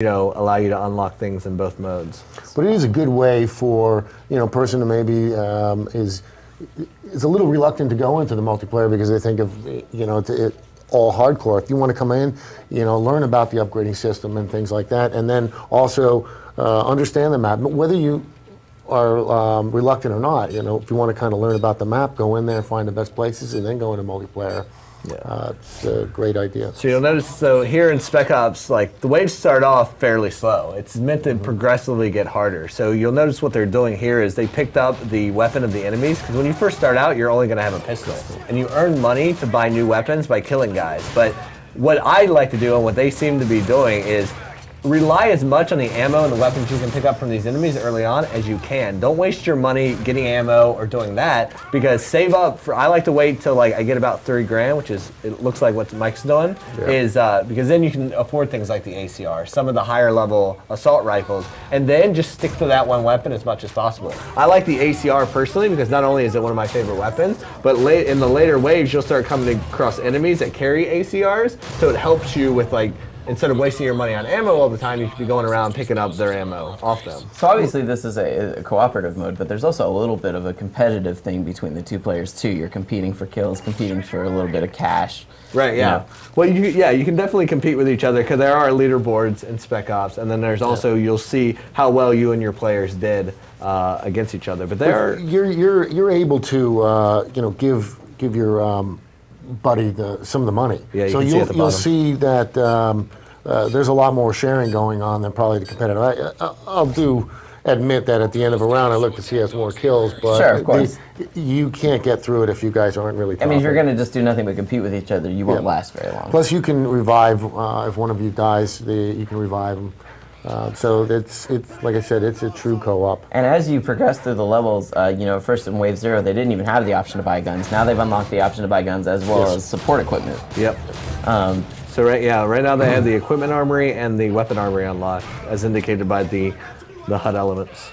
allow you to unlock things in both modes. But it is a good way for a person who maybe is a little reluctant to go into the multiplayer because they think of it all hardcore. If you want to come in, learn about the upgrading system and things like that, and then also understand the map. Whether you are reluctant or not, if you want to kind of learn about the map, go in there, find the best places, and then go into multiplayer. Yeah, it's a great idea. So you'll notice, so here in Spec Ops, like the waves start off fairly slow. It's meant to progressively get harder. So you'll notice what they're doing here is they picked up the weapon of the enemies, because when you first start out, you're only going to have a pistol. And you earn money to buy new weapons by killing guys. But what I like to do, and what they seem to be doing, is rely as much on the ammo and the weapons you can pick up from these enemies early on as you can. Don't waste your money getting ammo or doing that, because save up for, I like to wait till like I get about 30 grand, which is, it looks like what Mike's doing, is because then you can afford things like the ACR, some of the higher level assault rifles, and then just stick to that one weapon as much as possible. I like the ACR personally because not only is it one of my favorite weapons, but in the later waves you'll start coming across enemies that carry ACRs, so it helps you with like, instead of wasting your money on ammo all the time, you should be going around picking up their ammo off them. So obviously this is a cooperative mode, but there's also a little bit of a competitive thing between the two players too. You're competing for kills, competing for a little bit of cash. Right, yeah. Well, you can definitely compete with each other because there are leaderboards in Spec Ops, and then there's also, you'll see how well you and your players did against each other. But you're able to give your buddy some of the money. Yeah, so you'll see that there's a lot more sharing going on than probably the competitive. I'll admit that at the end of a round I look to see who has more kills, but sure, of course. You can't get through it if you guys aren't really talking. I mean, if you're going to just do nothing but compete with each other, you won't last very long. Plus you can revive, if one of you dies, you can revive them. So it's like I said, it's a true co-op. And as you progress through the levels, first in Wave 0, they didn't even have the option to buy guns. Now they've unlocked the option to buy guns as well as support equipment. Yep. So right now they have the equipment armory and the weapon armory unlocked, as indicated by the HUD elements.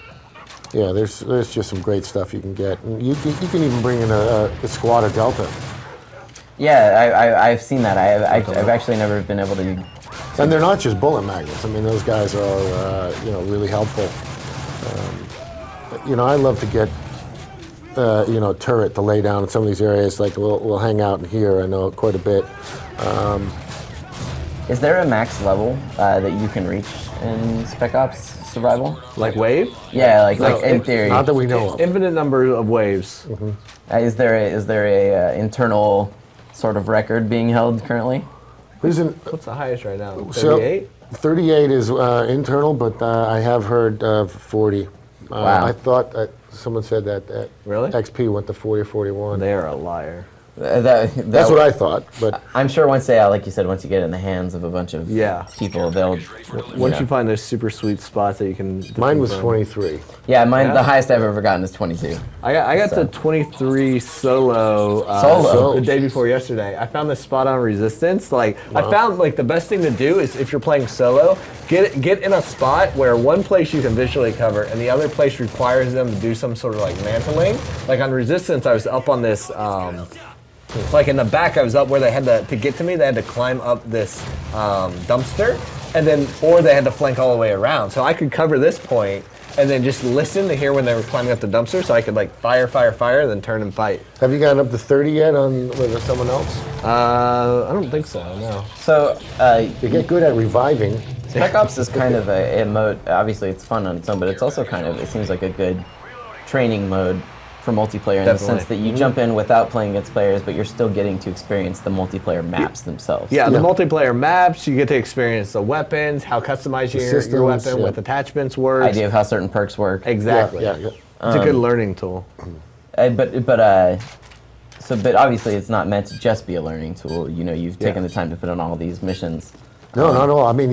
Yeah, there's just some great stuff you can get. And you can even bring in a squad of Delta. Yeah, I've seen that. I've actually never been able to. And they're not just bullet magnets. I mean, those guys are really helpful. I love to get turret to lay down in some of these areas. Like we'll hang out in here. I know quite a bit. Is there a max level that you can reach in Spec Ops Survival? Like wave? Yeah, like in theory. Not that we know of. Infinite number of waves. Is there a internal sort of record being held currently? What's the highest right now? 38? So, 38 is internal, but I have heard 40. Wow. I thought someone said that really? XP went to 40 or 41. They are a liar. That's what I thought. But I'm sure once like you said, once you get it in the hands of a bunch of people, they'll. Once you find those super sweet spots that you can. Mine was 23. Yeah, the highest I've ever gotten is 22. I got to 23 solo. The day before yesterday. I found this spot on Resistance. I found the best thing to do is if you're playing solo, get in a spot where one place you can visually cover and the other place requires them to do some sort of mantling. Like on Resistance, I was up on this. Like in the back, I was up where they had to get to me, they had to climb up this dumpster, or they had to flank all the way around. So I could cover this point and then just listen to hear when they were climbing up the dumpster, so I could fire, then turn and fight. Have you gotten up to 30 yet with someone else? I don't think so, no. So you get good at reviving. Spec Ops is kind of a mode, obviously it's fun on its own, but it's also it seems like a good training mode for multiplayer in the sense that you jump in without playing against players, but you're still getting to experience the multiplayer maps themselves. Yeah, the multiplayer maps, you get to experience the weapons, how customized your weapon with attachments works. Idea of how certain perks work. Exactly. Yeah. It's a good learning tool. But obviously it's not meant to just be a learning tool. You've taken the time to put on all these missions. No, not at all. I mean,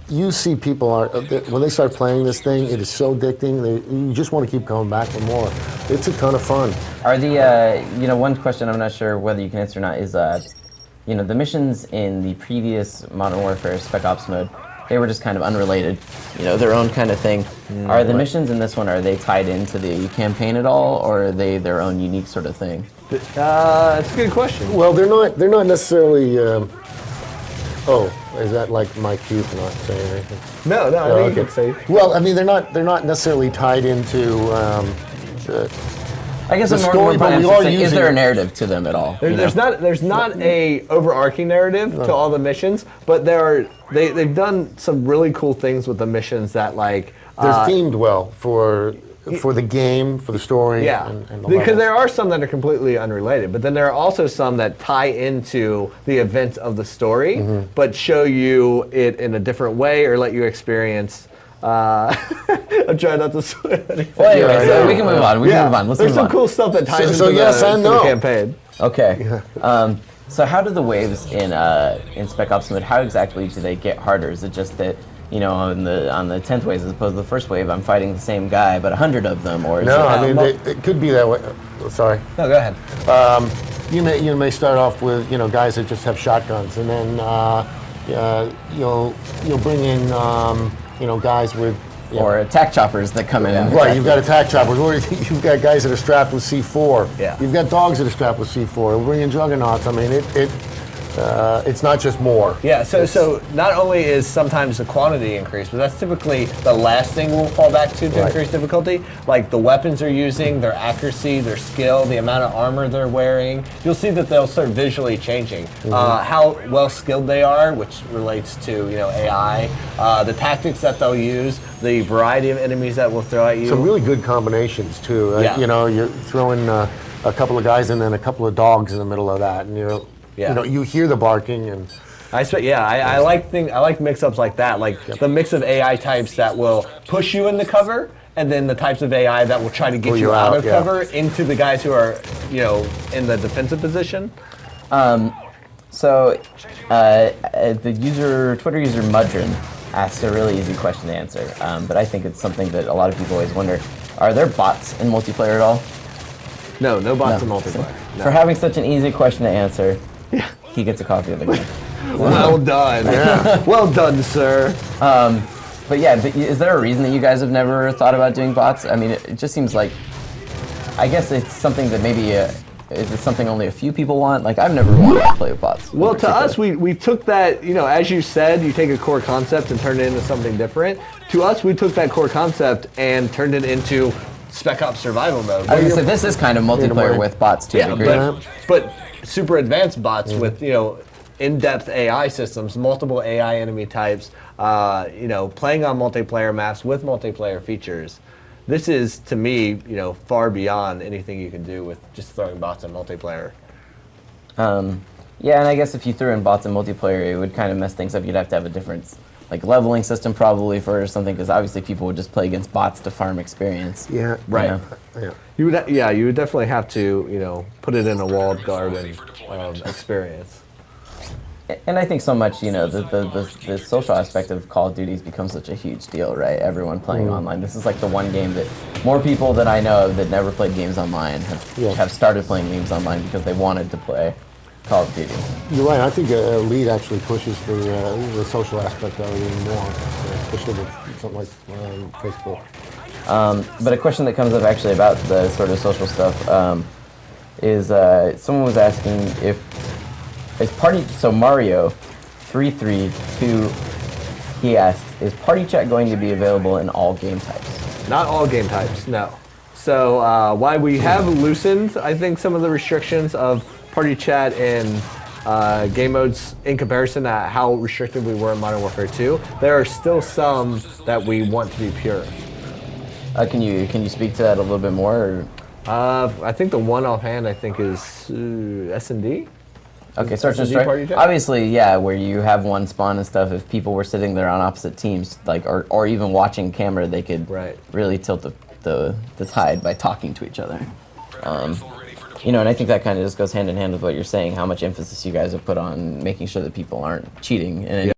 you see people when they start playing this thing, it is so addicting. You just want to keep coming back for more. It's a ton of fun. Are the one question I'm not sure whether you can answer or not is the missions in the previous Modern Warfare Spec Ops mode, they were just kind of unrelated, their own kind of thing. Are the missions in this one, are they tied into the campaign at all, or are they their own unique sort of thing? That's a good question. Well, they're not necessarily. Oh, is that like my cue for not saying anything? No, I Oh, think you could say. Well, I mean, they're not necessarily tied into the, I guess The I'm more story, but we inclined to are say, is using there a it. narrative to them at all? you know? There's not a overarching narrative to all the missions, but they've done some really cool things with the missions that like they're themed well for the game, for the story. yeah, and the because levels. there are some that are completely unrelated, but then there are also some that tie into the events of the story, Mm-hmm. but show you it in a different way or let you experience. I'm trying not to swear. Well, anyway, Yeah, so I we can move on. We can move on. Let's there's move some on. cool stuff that ties So into yes the, and to the no. campaign. Okay. So how do the waves in Spec Ops mode? How exactly do they get harder? Is it just that on the 10th wave as opposed to the first wave, I'm fighting the same guy, but 100 of them, or is No, it, I mean it could be that way. Sorry. No, go ahead. You may start off with guys that just have shotguns, and then you'll bring in guys with or attack choppers that come in? And right. attack You've got attack choppers, or you've got guys that are strapped with C4. Yeah. You've got dogs that are strapped with C4. We'll bring in juggernauts. I mean it's not just more. Yeah, so not only is sometimes the quantity increased, but that's typically the last thing we'll fall back to Right. increase difficulty. Like the weapons they're using, their accuracy, their skill, the amount of armor they're wearing. You'll see that they'll start visually changing. How well skilled they are, which relates to AI, the tactics that they'll use, the variety of enemies that will throw at you. Some really good combinations too. Yeah. You're throwing a couple of guys and then a couple of dogs in the middle of that, and Yeah. you hear the barking and. I like mix-ups like that, like the mix of AI types that will push you into cover, and then the types of AI that will try to get Pull you you out out, of yeah. cover into the guys who are, in the defensive position. So, the Twitter user Mudrin asked a really easy question to answer, but I think it's something that a lot of people always wonder: are there bots in multiplayer at all? No bots No. in multiplayer. No. For having such an easy question to answer, he gets a coffee of the game. Well done. Well done, sir. But is there a reason that you guys have never thought about doing bots? I mean, it just seems like, I guess it's something that maybe, is it something only a few people want? Like, I've never wanted to play with bots. Well, to us, we took that, as you said, you take a core concept and turn it into something different. To us, we took that core concept and turned it into Spec Ops survival mode. I was gonna say, this is kind of multiplayer with bots to a degree. but super advanced bots with, in-depth AI systems, multiple AI enemy types, playing on multiplayer maps with multiplayer features. This is, to me, far beyond anything you can do with just throwing bots in multiplayer. Yeah, and I guess if you threw in bots in multiplayer, it would kind of mess things up. You'd have to have a different, leveling system probably for something, because obviously people would just play against bots to farm experience. Yeah. Right. Yeah. You would definitely have to, put it in a walled garden experience. And I think so much, the social aspect of Call of Duty has become such a huge deal, right? Everyone playing online. This is like the one game that more people that I know that never played games online have started playing games online because they wanted to play Call of Duty. You're right. I think Elite actually pushes the social aspect of it even more, especially with something like Facebook. But a question that comes up actually about the sort of social stuff is someone was asking if Mario 332, he asked, is party chat going to be available in all game types? Not all game types, no. So while we have loosened, I think, some of the restrictions of party chat in game modes in comparison to how restricted we were in Modern Warfare 2, there are still some that we want to be pure. Can you speak to that a little bit more? Or? I think the one offhand is S&D. Okay, search and S&D party strike. chat? Obviously, yeah, where you have one spawn and stuff. If people were sitting there on opposite teams, or even watching camera, they could really tilt the tide by talking to each other. And I think that kind of just goes hand in hand with what you're saying. How much emphasis you guys have put on making sure that people aren't cheating in any